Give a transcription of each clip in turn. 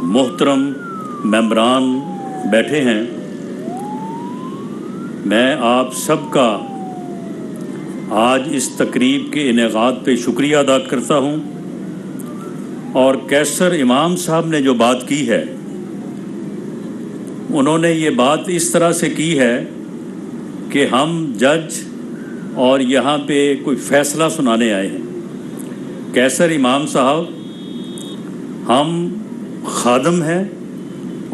محترم ممبران بیٹھے ہیں، میں آپ سب کا آج اس تقریب کے انعقاد پہ شکریہ ادا کرتا ہوں، اور کیسر امام صاحب نے جو بات کی ہے، انہوں نے یہ بات اس طرح سے کی ہے کہ ہم جج اور یہاں پہ کوئی فیصلہ سنانے آئے ہیں۔ کیسر امام صاحب، ہم خادم ہیں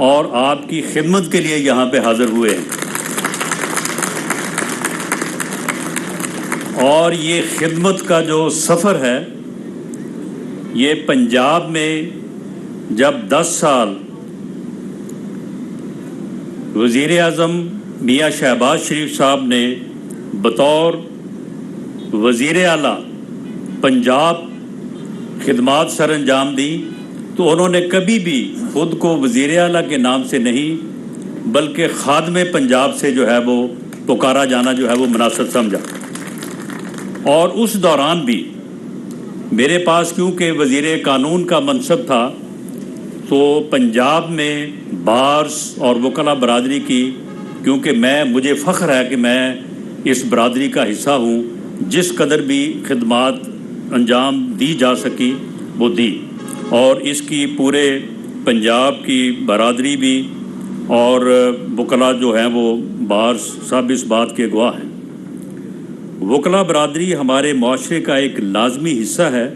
اور آپ کی خدمت کے لیے یہاں پہ حاضر ہوئے ہیں، اور یہ خدمت کا جو سفر ہے، یہ پنجاب میں جب 10 سال وزیر اعظم میاں شہباز شریف صاحب نے بطور وزیر اعلیٰ پنجاب خدمات سر انجام دی، تو انہوں نے کبھی بھی خود کو وزیر اعلیٰ کے نام سے نہیں بلکہ خادم پنجاب سے جو ہے وہ پکارا جانا جو ہے وہ مناسب سمجھا۔ اور اس دوران بھی میرے پاس کیونکہ وزیر قانون کا منصب تھا، تو پنجاب میں بارس اور وکلاء برادری کی، کیونکہ مجھے فخر ہے کہ میں اس برادری کا حصہ ہوں، جس قدر بھی خدمات انجام دی جا سکی وہ دی، اور اس کی پورے پنجاب کی برادری بھی اور وکلاء جو ہیں وہ بارس سب اس بات کے گواہ ہیں۔ وکلاء برادری ہمارے معاشرے کا ایک لازمی حصہ ہے،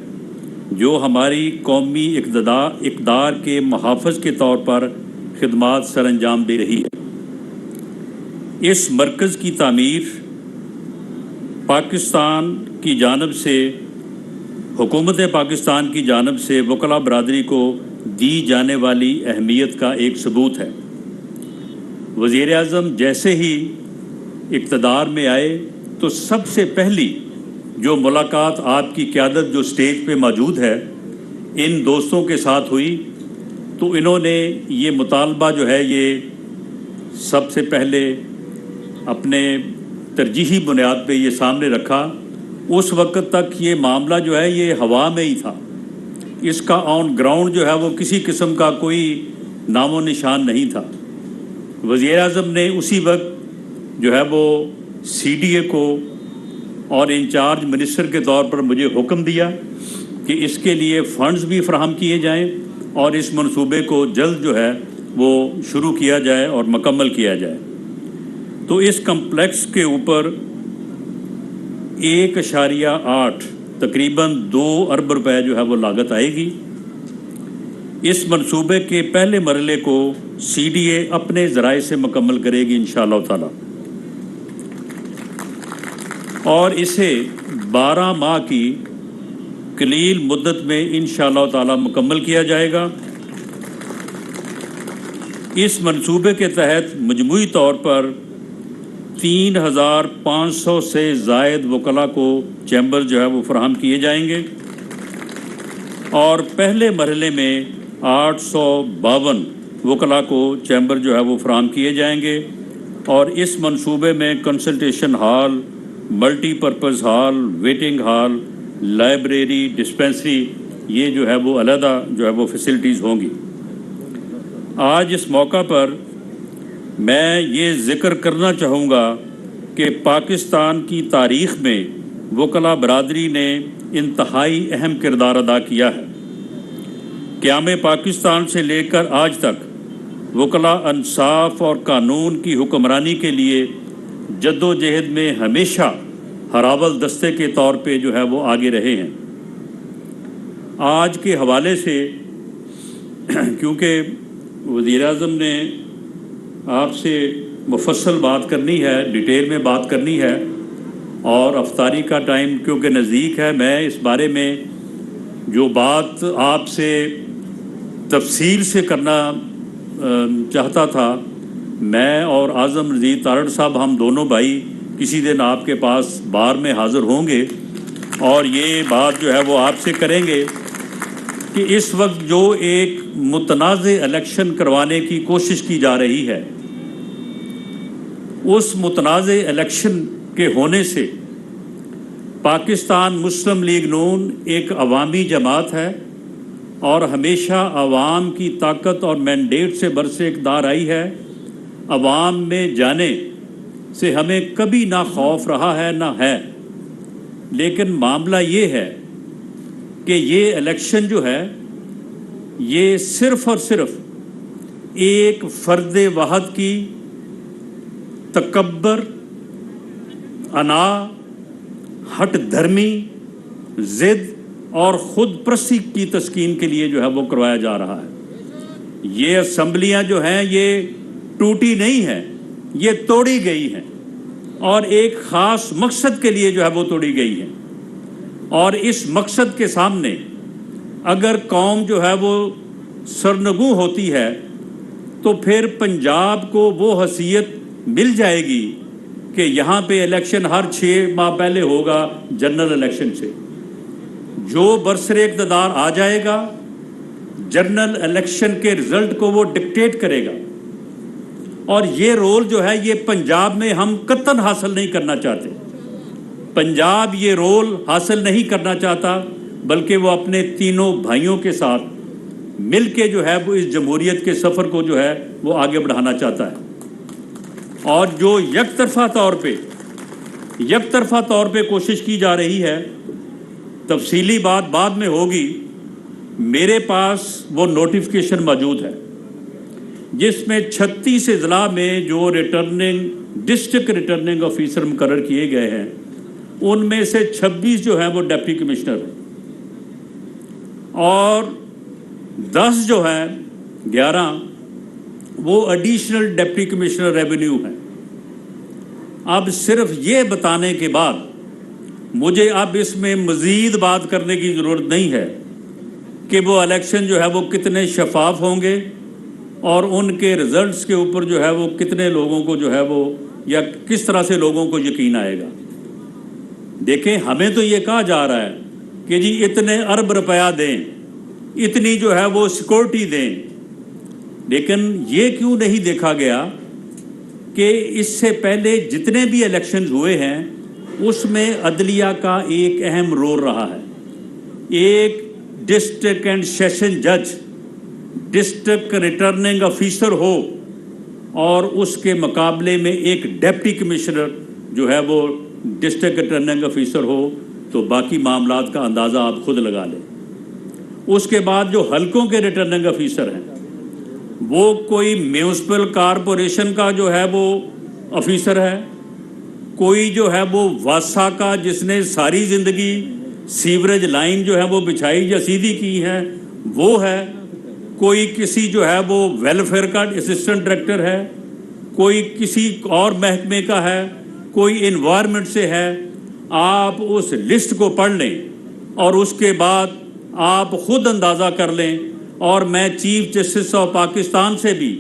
جو ہماری قومی اقدار کے محافظ کے طور پر خدمات سر انجام دے رہی ہے۔ اس مرکز کی تعمیر پاکستان کی جانب سے، حکومت پاکستان کی جانب سے وکلاء برادری کو دی جانے والی اہمیت کا ایک ثبوت ہے۔ وزیر اعظم جیسے ہی اقتدار میں آئے تو سب سے پہلی جو ملاقات آپ کی قیادت جو سٹیج پہ موجود ہے ان دوستوں کے ساتھ ہوئی، تو انہوں نے یہ مطالبہ جو ہے یہ سب سے پہلے اپنے ترجیحی بنیاد پہ یہ سامنے رکھا۔ اس وقت تک یہ معاملہ جو ہے یہ ہوا میں ہی تھا، اس کا آن گراؤنڈ جو ہے وہ کسی قسم کا کوئی نام و نشان نہیں تھا۔ وزیر اعظم نے اسی وقت جو ہے وہ سی ڈی اے کو اور انچارج منسٹر کے طور پر مجھے حکم دیا کہ اس کے لیے فنڈز بھی فراہم کیے جائیں اور اس منصوبے کو جلد جو ہے وہ شروع کیا جائے اور مکمل کیا جائے۔ تو اس کمپلیکس کے اوپر 1.8 تقریباً 2 ارب روپے جو ہے وہ لاگت آئے گی۔ اس منصوبے کے پہلے مرحلے کو سی ڈی اے اپنے ذرائع سے مکمل کرے گی انشاءاللہ تعالی، اور اسے 12 ماہ کی قلیل مدت میں انشاءاللہ تعالی مکمل کیا جائے گا۔ اس منصوبے کے تحت مجموعی طور پر 3500 سے زائد وکلاء کو چیمبر جو ہے وہ فراہم کیے جائیں گے، اور پہلے مرحلے میں 852 وکلاء کو چیمبر جو ہے وہ فراہم کیے جائیں گے، اور اس منصوبے میں consultation hall, multi purpose hall, waiting hall, library, dispensary, یہ جو ہے وہ علیحدہ جو ہے وہ فیسلٹیز ہوں گی۔ آج اس موقع پر میں یہ ذکر کرنا چاہوں گا کہ پاکستان کی تاریخ میں وکلاء برادری نے انتہائی اہم کردار ادا کیا ہے۔ قیام پاکستان سے لے کر آج تک وکلاء انصاف اور قانون کی حکمرانی کے لیے جد و جہد میں ہمیشہ ہراول دستے کے طور پہ جو ہے وہ آگے رہے ہیں۔ آج کے حوالے سے کیونکہ وزیر اعظم نے آپ سے مفصل بات کرنی ہے، ڈیٹیل میں بات کرنی ہے، اور افطاری کا ٹائم کیونکہ نزدیک ہے، میں اس بارے میں جو بات آپ سے تفصیل سے کرنا چاہتا تھا، میں اور اعظم رضی تارڑ صاحب ہم دونوں بھائی کسی دن آپ کے پاس بار میں حاضر ہوں گے، اور یہ بات جو ہے وہ آپ سے کریں گے کہ اس وقت جو ایک متنازع الیکشن کروانے کی کوشش کی جا رہی ہے، اس متنازع الیکشن کے ہونے سے پاکستان مسلم لیگ نون ایک عوامی جماعت ہے، اور ہمیشہ عوام کی طاقت اور مینڈیٹ سے برسر اقتدار آئی ہے۔ عوام میں جانے سے ہمیں کبھی نہ خوف رہا ہے نہ ہے، لیکن معاملہ یہ ہے کہ یہ الیکشن جو ہے یہ صرف اور صرف ایک فرد واحد کی تکبر، انا، ہٹ دھرمی، ضد اور خود پرستی کی تسکین کے لیے جو ہے وہ کروایا جا رہا ہے۔ یہ اسمبلیاں جو ہیں یہ ٹوٹی نہیں ہیں، یہ توڑی گئی ہیں، اور ایک خاص مقصد کے لیے جو ہے وہ توڑی گئی ہیں، اور اس مقصد کے سامنے اگر قوم جو ہے وہ سرنگوں ہوتی ہے تو پھر پنجاب کو وہ حیثیت مل جائے گی کہ یہاں پہ الیکشن ہر 6 ماہ پہلے ہوگا جنرل الیکشن سے۔ جو برسر اقتدار آ جائے گا جنرل الیکشن کے رزلٹ کو وہ ڈکٹیٹ کرے گا، اور یہ رول جو ہے یہ پنجاب میں ہم قطعاً حاصل نہیں کرنا چاہتے۔ پنجاب یہ رول حاصل نہیں کرنا چاہتا، بلکہ وہ اپنے تینوں بھائیوں کے ساتھ مل کے جو ہے وہ اس جمہوریت کے سفر کو جو ہے وہ آگے بڑھانا چاہتا ہے۔ اور جو یک طرفہ طور پہ کوشش کی جا رہی ہے، تفصیلی بات بعد میں ہوگی، میرے پاس وہ نوٹیفیکیشن موجود ہے جس میں 36 اضلاع میں جو ڈسٹرکٹ ریٹرننگ آفیسر مقرر کیے گئے ہیں ان میں سے 26 جو ہیں وہ ڈپٹی کمشنر ہیں، اور 10 جو ہیں 11 وہ ایڈیشنل ڈپٹی کمشنر ریونیو ہیں۔ اب صرف یہ بتانے کے بعد مجھے اب اس میں مزید بات کرنے کی ضرورت نہیں ہے کہ وہ الیکشن جو ہے وہ کتنے شفاف ہوں گے اور ان کے رزلٹس کے اوپر جو ہے وہ کتنے لوگوں کو جو ہے وہ یا کس طرح سے لوگوں کو یقین آئے گا۔ دیکھیں، ہمیں تو یہ کہا جا رہا ہے کہ جی اتنے ارب روپیہ دیں، اتنی جو ہے وہ سیکورٹی دیں، لیکن یہ کیوں نہیں دیکھا گیا کہ اس سے پہلے جتنے بھی الیکشنز ہوئے ہیں اس میں عدلیہ کا ایک اہم رول رہا ہے۔ ایک ڈسٹرکٹ اینڈ سیشن جج ڈسٹرکٹ ریٹرننگ آفیسر ہو اور اس کے مقابلے میں ایک ڈپٹی کمشنر جو ہے وہ ڈسٹرکٹ ریٹرننگ آفیسر ہو، تو باقی معاملات کا اندازہ آپ خود لگا لیں۔ اس کے بعد جو حلقوں کے ریٹرننگ آفیسر ہیں وہ کوئی میونسپل کارپوریشن کا جو ہے وہ آفیسر ہے، کوئی جو ہے وہ واسا کا جس نے ساری زندگی سیوریج لائن جو ہے وہ بچھائی یا سیدھی کی ہے وہ ہے، کوئی کسی جو ہے وہ ویلفیئر کا اسسٹنٹ ڈائریکٹر ہے، کوئی کسی اور محکمے کا ہے، کوئی انوائرمنٹ سے ہے۔ آپ اس لسٹ کو پڑھ لیں اور اس کے بعد آپ خود اندازہ کر لیں، اور میں چیف جسٹس آف پاکستان سے بھی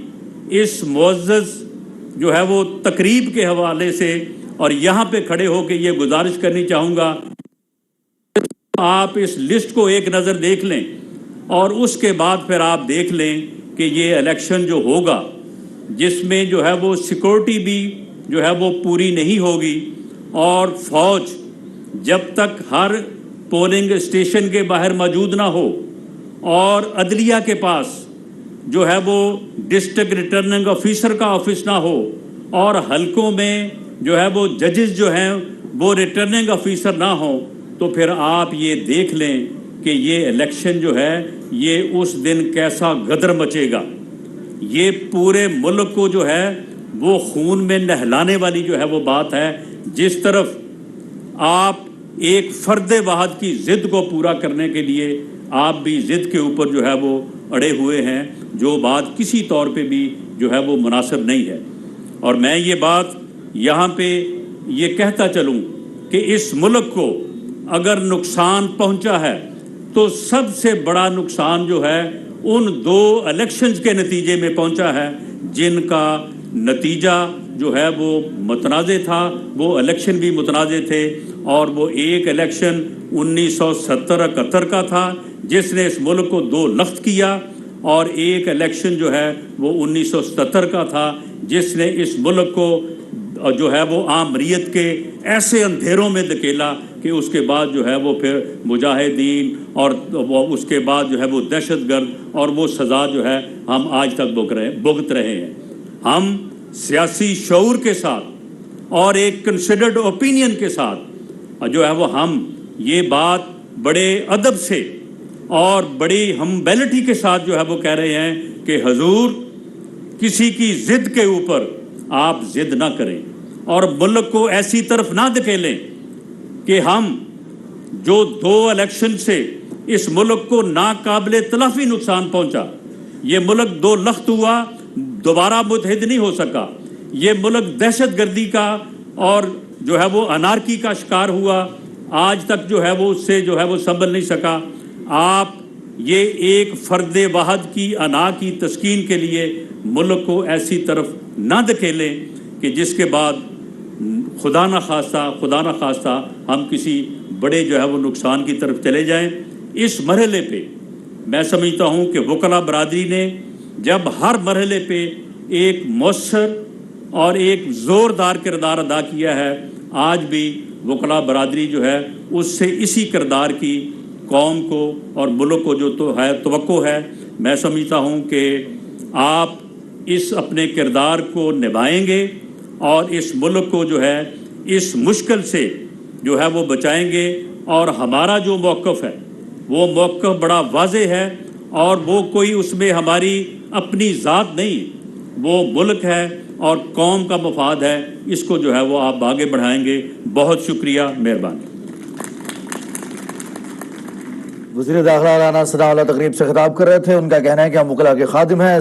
اس معزز جو ہے وہ تقریب کے حوالے سے اور یہاں پہ کھڑے ہو کے یہ گزارش کرنی چاہوں گا، آپ اس لسٹ کو ایک نظر دیکھ لیں اور اس کے بعد پھر آپ دیکھ لیں کہ یہ الیکشن جو ہوگا جس میں جو ہے وہ سیکورٹی بھی جو ہے وہ پوری نہیں ہوگی، اور فوج جب تک ہر پولنگ اسٹیشن کے باہر موجود نہ ہو اور عدلیہ کے پاس جو ہے وہ ڈسٹرکٹ ریٹرننگ آفیسر کا آفس نہ ہو اور حلقوں میں جو ہے وہ ججز جو ہیں وہ ریٹرننگ آفیسر نہ ہوں، تو پھر آپ یہ دیکھ لیں کہ یہ الیکشن جو ہے یہ اس دن کیسا غدر مچے گا۔ یہ پورے ملک کو جو ہے وہ خون میں نہلانے والی جو ہے وہ بات ہے۔ جس طرف آپ ایک فرد واحد کی ضد کو پورا کرنے کے لیے آپ بھی ضد کے اوپر جو ہے وہ اڑے ہوئے ہیں، جو بات کسی طور پہ بھی جو ہے وہ مناسب نہیں ہے۔ اور میں یہ بات یہاں پہ یہ کہتا چلوں کہ اس ملک کو اگر نقصان پہنچا ہے تو سب سے بڑا نقصان جو ہے ان 2 الیکشنز کے نتیجے میں پہنچا ہے، جن کا نتیجہ جو ہے وہ متنازع تھا۔ وہ الیکشن بھی متنازع تھے، اور وہ ایک الیکشن 1970-71 کا تھا جس نے اس ملک کو 2 لخت کیا، اور ایک الیکشن جو ہے وہ 1977 کا تھا جس نے اس ملک کو جو ہے وہ آمریت کے ایسے اندھیروں میں دھکیلا کہ اس کے بعد جو ہے وہ پھر مجاہدین اور اس کے بعد جو ہے وہ دہشت گرد اور وہ سزا جو ہے ہم آج تک بھگت رہے ہیں. ہم سیاسی شعور کے ساتھ اور ایک کنسیڈرڈ اوپینین کے ساتھ جو ہے وہ ہم یہ بات بڑے ادب سے اور بڑی ہمبیلٹی کے ساتھ جو ہے وہ کہہ رہے ہیں کہ حضور کسی کی ضد کے اوپر آپ ضد نہ کریں اور ملک کو ایسی طرف نہ دھکیلیں کہ ہم جو 2 الیکشن سے اس ملک کو ناقابل تلافی نقصان پہنچا. یہ ملک 2 لخت ہوا, دوبارہ متحد نہیں ہو سکا. یہ ملک دہشت گردی کا اور جو ہے وہ انارکی کا شکار ہوا, آج تک جو ہے وہ اس سے جو ہے وہ سنبھل نہیں سکا. آپ یہ ایک فرد واحد کی انا کی تسکین کے لیے ملک کو ایسی طرف نہ دھکیلیں کہ جس کے بعد خدا نہ خواستہ ہم کسی بڑے جو ہے وہ نقصان کی طرف چلے جائیں. اس مرحلے پہ میں سمجھتا ہوں کہ وکلاء برادری نے جب ہر مرحلے پہ ایک مؤثر اور ایک زوردار کردار ادا کیا ہے, آج بھی وکلاء برادری جو ہے اس سے اسی کردار کی قوم کو اور ملک کو جو تو ہے توقع ہے. میں سمجھتا ہوں کہ آپ اس اپنے کردار کو نبھائیں گے اور اس ملک کو جو ہے اس مشکل سے جو ہے وہ بچائیں گے. اور ہمارا جو موقف ہے وہ موقف بڑا واضح ہے اور وہ کوئی اس میں ہماری اپنی ذات نہیں, وہ ملک ہے اور قوم کا مفاد ہے. اس کو جو ہے وہ آپ آگے بڑھائیں گے. بہت شکریہ, مہربانی. وزیر داخلہ رانا ثناء اللہ تقریب سے خطاب کر رہے تھے. ان کا کہنا ہے کہ ہم وکلاء کے خادم ہیں.